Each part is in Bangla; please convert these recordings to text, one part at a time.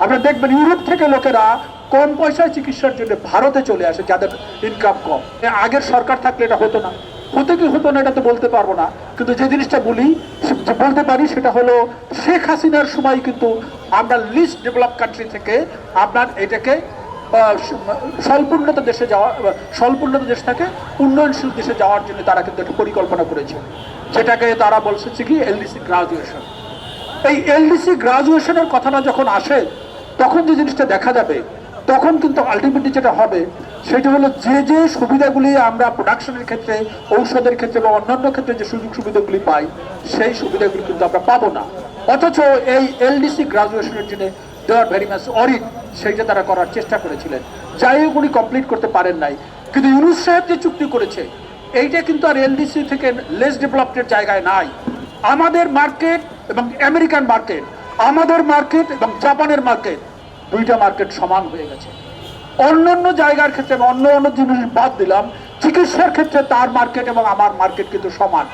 আপনারা দেখবেন ইউরোপ থেকে লোকেরা কম পয়সায় চিকিৎসার জন্য ভারতে চলে আসে, যাদের ইনকাম কম। আগের সরকার থাকলে এটা হতো না, হতো কি হতো না এটা তো বলতে পারবো না, কিন্তু যে জিনিসটা বলতে পারি সেটা হলো শেখ হাসিনার সময় কিন্তু আমরা লিস্ট ডেভেলপ কান্ট্রি থেকে আপনার এটাকে স্বল্পোন্নত দেশে যাওয়া, স্বল্পোন্নত দেশ থেকে উন্নয়নশীল দেশে যাওয়ার জন্য তারা কিন্তু একটা পরিকল্পনা করেছে, যেটাকে তারা বলছে কি এলডিসি গ্রাজুয়েশন। এই এলডিসি গ্রাজুয়েশনের কথাটা যখন আসে তখন যে জিনিসটা দেখা যাবে, তখন কিন্তু আলটিমেটলি যেটা হবে সেটা হলো যে যে সুবিধাগুলি আমরা প্রোডাকশনের ক্ষেত্রে, ঔষধের ক্ষেত্রে বা অন্যান্য ক্ষেত্রে যে সুযোগ সুবিধাগুলি পাই, সেই সুবিধাগুলি কিন্তু আমরা পাবো না। অথচ এই এলডিসি গ্রাজুয়েশনের জন্য দে আর ভেরি মাচ অরিড, সেইটা তারা করার চেষ্টা করেছিলেন, যাই হোক উনি কমপ্লিট করতে পারেন নাই। কিন্তু ইউনূস সাহেব যে চুক্তি করেছে এইটা কিন্তু আর এলডিসি থেকে লেস ডেভেলপডের জায়গায় নাই। আমাদের মার্কেট এবং আমেরিকান মার্কেট, আমাদের মার্কেট এবং জাপানের মার্কেট, দুইটা মার্কেট সমান হয়ে গেছে। অন্যান্য জায়গার ক্ষেত্রে অন্য অন্য জিনিস বাদ দিলাম, চিকিৎসার ক্ষেত্রে তার মার্কেট এবং আমার মার্কেট কিন্তু সমান।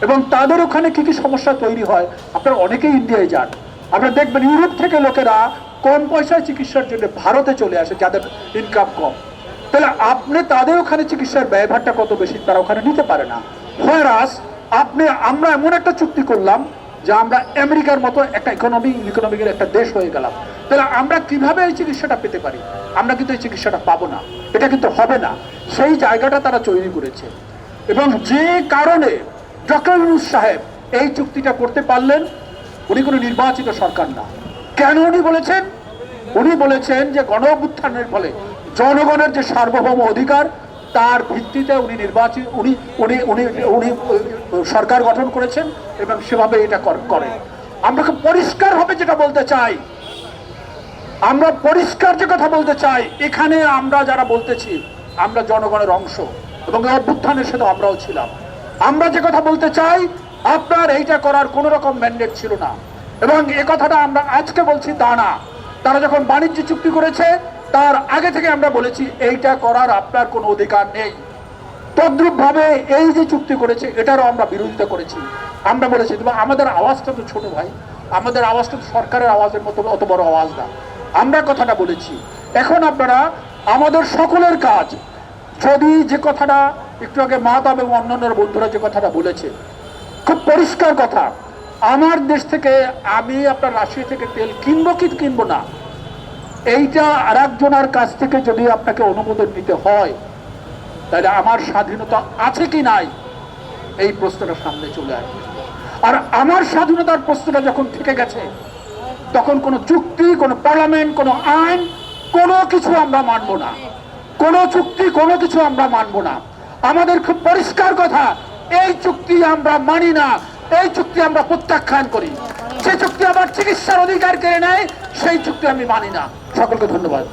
এবং তাদের ওখানে কি কি সমস্যা তৈরি হয়, আপনারা অনেকেই ইন্ডিয়ায় যান, আপনারা দেখবেন ইউরোপ থেকে লোকেরা কম পয়সায় চিকিৎসার জন্য ভারতে চলে আসে, যাদের ইনকাম কম। তাহলে আপনি তাদের ওখানে চিকিৎসার ব্যয়ভারটা কত বেশি তারা ওখানে নিতে পারে না। হোয়ারাস আমরা এমন একটা চুক্তি করলাম যে আমরা আমেরিকার মতো একটা ইকোনমিকের একটা দেশ হয়ে গেলাম, তাহলে আমরা কিভাবে এই চিকিৎসাটা পেতে পারি? আমরা কিন্তু এই চিকিৎসাটা পাবো না, এটা কিন্তু হবে না। সেই জায়গাটা তারা তৈরি করেছে। এবং যে কারণে ডক্টর ইউনূস সাহেব এই চুক্তিটা করতে পারলেন, উনি কোনো নির্বাচিত সরকার না। কেন উনি বলেছেন? উনি বলেছেন যে গণ অভ্যুত্থানের ফলে জনগণের যে সার্বভৌম অধিকার, তার ভিত্তিতে উনি নির্বাচিত, উনি উনি উনি উনি সরকার গঠন করেছেন এবং সেভাবে এটা করেন। আমরা খুব পরিষ্কারভাবে যেটা বলতে চাই, আমরা পরিষ্কার যে কথা বলতে চাই, এখানে আমরা যারা বলতেছি আমরা জনগণের অংশ এবং অভ্যুত্থানের সাথে আমরাও ছিলাম। আমরা যে কথা বলতে চাই, আপনার এইটা করার কোনো রকম ম্যান্ডেট ছিল না। এবং এ কথাটা আমরা আজকে বলছি তা না, তারা যখন বাণিজ্য চুক্তি করেছে তার আগে থেকে আমরা বলেছি এইটা করার আপনার কোনো অধিকার নেই। তদ্রুপ ভাবে এই যে চুক্তি করেছে এটারও আমরা বিরোধিতা করেছি। আমরা বলেছি আমাদের আওয়াজটা তো ছোট ভাই, আমাদের আওয়াজটা তো সরকারের আওয়াজের মতো অত বড় আওয়াজ না। আমরা কথাটা বলেছি। এখন আপনারা আমাদের সকলের কাজ, যদি যে কথাটা একটু আগে মাহতাব এবং অন্যান্য বন্ধুরা যে কথাটা বলেছে, খুব পরিষ্কার কথা, আমার দেশ থেকে আমি আপনার রাশিয়া থেকে তেল কিনবো কি কিনবো না, এইটা আর একজনের কাছ থেকে যদি আপনাকে অনুমোদন নিতে হয়, তাহলে আমার স্বাধীনতা আছে কি নাই এই প্রশ্নটা সামনে চলে আসবে। আর আমার স্বাধীনতার প্রশ্নটা যখন থেকে গেছে, তখন কোনো চুক্তি, কোনো পার্লামেন্ট, কোনো আইন, কোনো কিছু আমরা মানব না, কোনো চুক্তি, কোনো কিছু আমরা মানব না। আমাদের খুব পরিষ্কার কথা, এই চুক্তি আমরা মানি না, এই চুক্তি আমরা প্রত্যাখ্যান করি। যে চুক্তি আমার চিকিৎসার অধিকার কেড়ে নেয় সেই চুক্তি আমি মানি না। সকলকে ধন্যবাদ।